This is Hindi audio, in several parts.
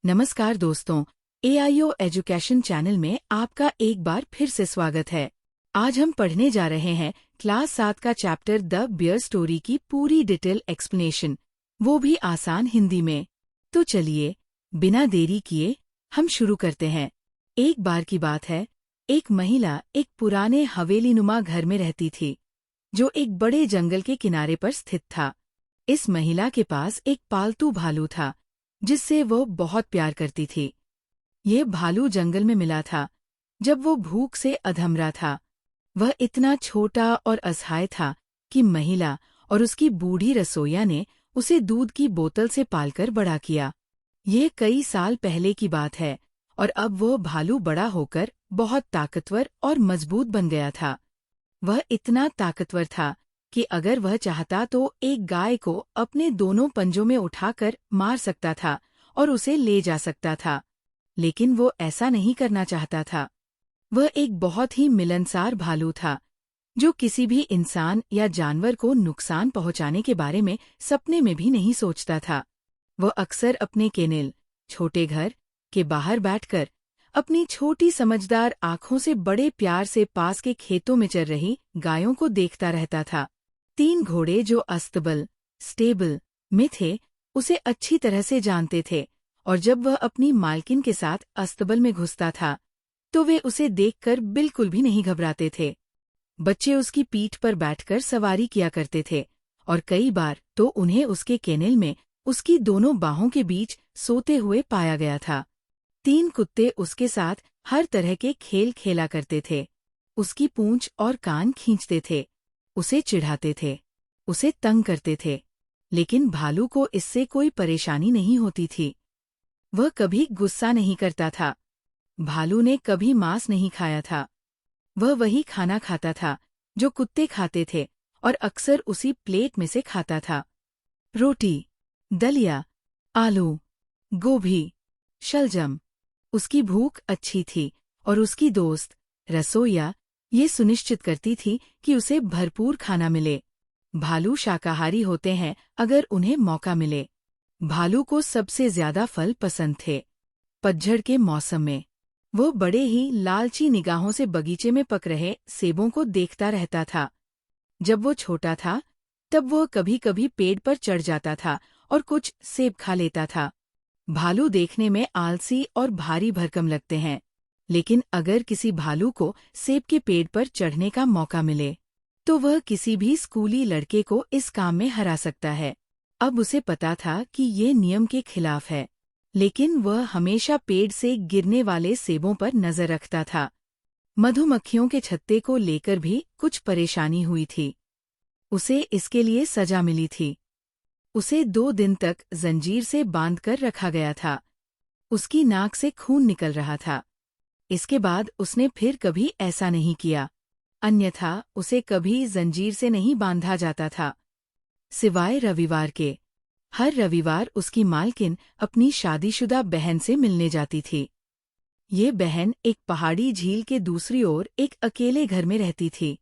नमस्कार दोस्तों, AIO एजुकेशन चैनल में आपका एक बार फिर से स्वागत है। आज हम पढ़ने जा रहे हैं क्लास 7 का चैप्टर द बियर स्टोरी की पूरी डिटेल एक्सप्लेनेशन, वो भी आसान हिंदी में। तो चलिए, बिना देरी किए हम शुरू करते हैं। एक बार की बात है, एक महिला एक पुराने हवेलीनुमा घर में रहती थी, जो एक बड़े जंगल के किनारे पर स्थित था। इस महिला के पास एक पालतू भालू था, जिससे वो बहुत प्यार करती थी। ये भालू जंगल में मिला था जब वो भूख से अधमरा था। वह इतना छोटा और असहाय था कि महिला और उसकी बूढ़ी रसोइया ने उसे दूध की बोतल से पालकर बड़ा किया। ये कई साल पहले की बात है और अब वो भालू बड़ा होकर बहुत ताकतवर और मजबूत बन गया था। वह इतना ताकतवर था कि अगर वह चाहता तो एक गाय को अपने दोनों पंजों में उठाकर मार सकता था और उसे ले जा सकता था, लेकिन वो ऐसा नहीं करना चाहता था। वह एक बहुत ही मिलनसार भालू था, जो किसी भी इंसान या जानवर को नुकसान पहुंचाने के बारे में सपने में भी नहीं सोचता था। वह अक्सर अपने केनेल, छोटे घर के बाहर बैठकर अपनी छोटी समझदार आंखों से बड़े प्यार से पास के खेतों में चर रही गायों को देखता रहता था। 3 घोड़े जो अस्तबल स्टेबल में थे, उसे अच्छी तरह से जानते थे और जब वह अपनी मालकिन के साथ अस्तबल में घुसता था, तो वे उसे देखकर बिल्कुल भी नहीं घबराते थे। बच्चे उसकी पीठ पर बैठकर सवारी किया करते थे और कई बार तो उन्हें उसके केनेल में उसकी दोनों बाहों के बीच सोते हुए पाया गया था। 3 कुत्ते उसके साथ हर तरह के खेल खेला करते थे। उसकी पूंछ और कान खींचते थे, उसे चिढ़ाते थे, उसे तंग करते थे, लेकिन भालू को इससे कोई परेशानी नहीं होती थी। वह कभी गुस्सा नहीं करता था। भालू ने कभी मांस नहीं खाया था। वह वही खाना खाता था जो कुत्ते खाते थे और अक्सर उसी प्लेट में से खाता था। रोटी, दलिया, आलू, गोभी, शलजम। उसकी भूख अच्छी थी और उसकी दोस्त, रसोइया, ये सुनिश्चित करती थी कि उसे भरपूर खाना मिले। भालू शाकाहारी होते हैं अगर उन्हें मौका मिले। भालू को सबसे ज्यादा फल पसंद थे। पतझड़ के मौसम में वो बड़े ही लालची निगाहों से बगीचे में पक रहे सेबों को देखता रहता था। जब वो छोटा था, तब वो कभी कभी पेड़ पर चढ़ जाता था और कुछ सेब खा लेता था। भालू देखने में आलसी और भारी भरकम लगते हैं, लेकिन अगर किसी भालू को सेब के पेड़ पर चढ़ने का मौका मिले, तो वह किसी भी स्कूली लड़के को इस काम में हरा सकता है। अब उसे पता था कि ये नियम के खिलाफ है, लेकिन वह हमेशा पेड़ से गिरने वाले सेबों पर नजर रखता था। मधुमक्खियों के छत्ते को लेकर भी कुछ परेशानी हुई थी। उसे इसके लिए सजा मिली थी। उसे 2 दिन तक जंजीर से बांधकर रखा गया था। उसकी नाक से खून निकल रहा था। इसके बाद उसने फिर कभी ऐसा नहीं किया, अन्यथा उसे कभी जंजीर से नहीं बांधा जाता था, सिवाय रविवार के। हर रविवार उसकी मालकिन अपनी शादीशुदा बहन से मिलने जाती थी। ये बहन एक पहाड़ी झील के दूसरी ओर एक अकेले घर में रहती थी,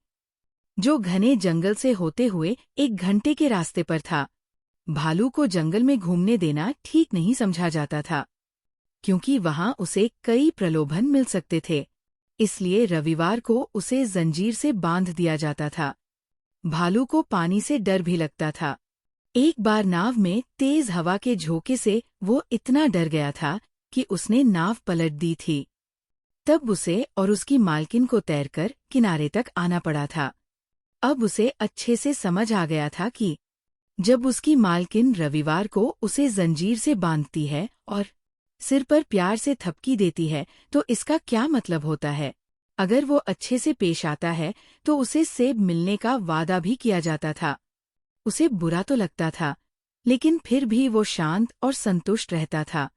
जो घने जंगल से होते हुए 1 घंटे के रास्ते पर था। भालू को जंगल में घूमने देना ठीक नहीं समझा जाता था, क्योंकि वहां उसे कई प्रलोभन मिल सकते थे। इसलिए रविवार को उसे जंजीर से बांध दिया जाता था। भालू को पानी से डर भी लगता था। एक बार नाव में तेज हवा के झोंके से वो इतना डर गया था कि उसने नाव पलट दी थी। तब उसे और उसकी मालकिन को तैरकर किनारे तक आना पड़ा था। अब उसे अच्छे से समझ आ गया था कि जब उसकी मालकिन रविवार को उसे जंजीर से बांधती है और सिर पर प्यार से थपकी देती है, तो इसका क्या मतलब होता है। अगर वो अच्छे से पेश आता है तो उसे सेब मिलने का वादा भी किया जाता था। उसे बुरा तो लगता था, लेकिन फिर भी वो शांत और संतुष्ट रहता था।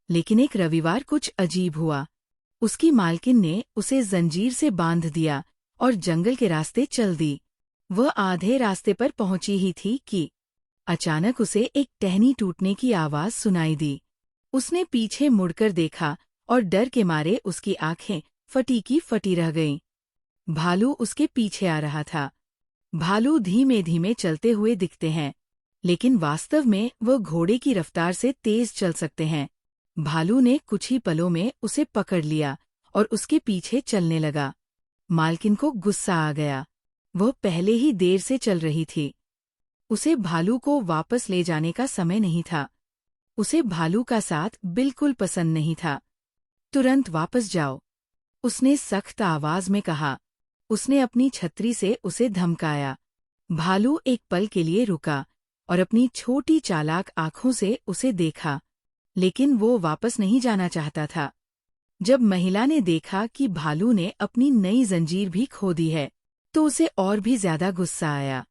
लेकिन एक रविवार कुछ अजीब हुआ। उसकी मालकिन ने उसे जंजीर से बांध दिया और जंगल के रास्ते चल दी। वह आधे रास्ते पर पहुंची ही थी कि अचानक उसे एक टहनी टूटने की आवाज सुनाई दी। उसने पीछे मुड़कर देखा और डर के मारे उसकी आंखें फटी की फटी रह गईं। भालू उसके पीछे आ रहा था। भालू धीमे धीमे चलते हुए दिखते हैं, लेकिन वास्तव में वह घोड़े की रफ्तार से तेज चल सकते हैं। भालू ने कुछ ही पलों में उसे पकड़ लिया और उसके पीछे चलने लगा। मालकिन को गुस्सा आ गया। वह पहले ही देर से चल रही थी। उसे भालू को वापस ले जाने का समय नहीं था। उसे भालू का साथ बिल्कुल पसंद नहीं था। तुरंत वापस जाओ, उसने सख्त आवाज में कहा। उसने अपनी छतरी से उसे धमकाया। भालू एक पल के लिए रुका और अपनी छोटी चालाक आंखों से उसे देखा, लेकिन वो वापस नहीं जाना चाहता था। जब महिला ने देखा कि भालू ने अपनी नई जंजीर भी खो दी है, तो उसे और भी ज्यादा गुस्सा आया।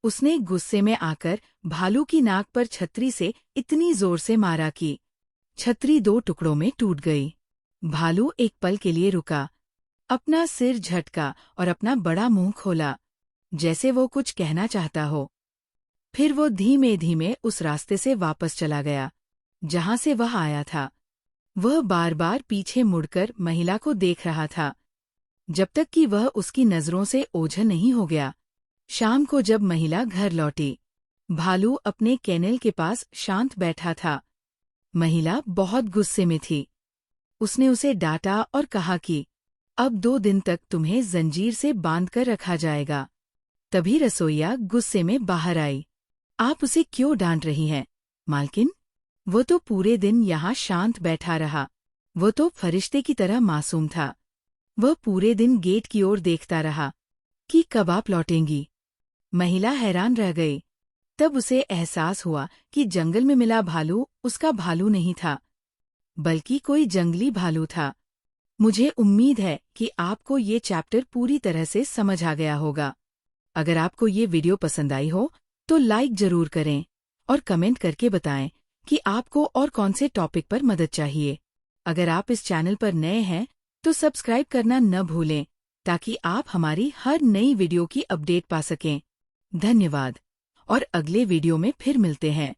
उसने गुस्से में आकर भालू की नाक पर छतरी से इतनी जोर से मारा कि छतरी 2 टुकड़ों में टूट गई। भालू एक पल के लिए रुका, अपना सिर झटका और अपना बड़ा मुंह खोला, जैसे वो कुछ कहना चाहता हो। फिर वो धीमे धीमे उस रास्ते से वापस चला गया जहां से वह आया था। वह बार बार पीछे मुड़कर महिला को देख रहा था, जब तक कि वह उसकी नजरों से ओझल नहीं हो गया। शाम को जब महिला घर लौटी, भालू अपने केनल के पास शांत बैठा था। महिला बहुत गुस्से में थी। उसने उसे डांटा और कहा कि अब 2 दिन तक तुम्हें जंजीर से बांधकर रखा जाएगा। तभी रसोइया गुस्से में बाहर आई। आप उसे क्यों डांट रही हैं, मालकिन? वो तो पूरे दिन यहाँ शांत बैठा रहा। वो तो फरिश्ते की तरह मासूम था। वह पूरे दिन गेट की ओर देखता रहा कि कब आप लौटेंगी। महिला हैरान रह गई। तब उसे एहसास हुआ कि जंगल में मिला भालू उसका भालू नहीं था, बल्कि कोई जंगली भालू था। मुझे उम्मीद है कि आपको ये चैप्टर पूरी तरह से समझ आ गया होगा। अगर आपको ये वीडियो पसंद आई हो तो लाइक जरूर करें और कमेंट करके बताएं कि आपको और कौन से टॉपिक पर मदद चाहिए। अगर आप इस चैनल पर नए हैं तो सब्सक्राइब करना न भूलें, ताकि आप हमारी हर नई वीडियो की अपडेट पा सकें। धन्यवाद और अगले वीडियो में फिर मिलते हैं।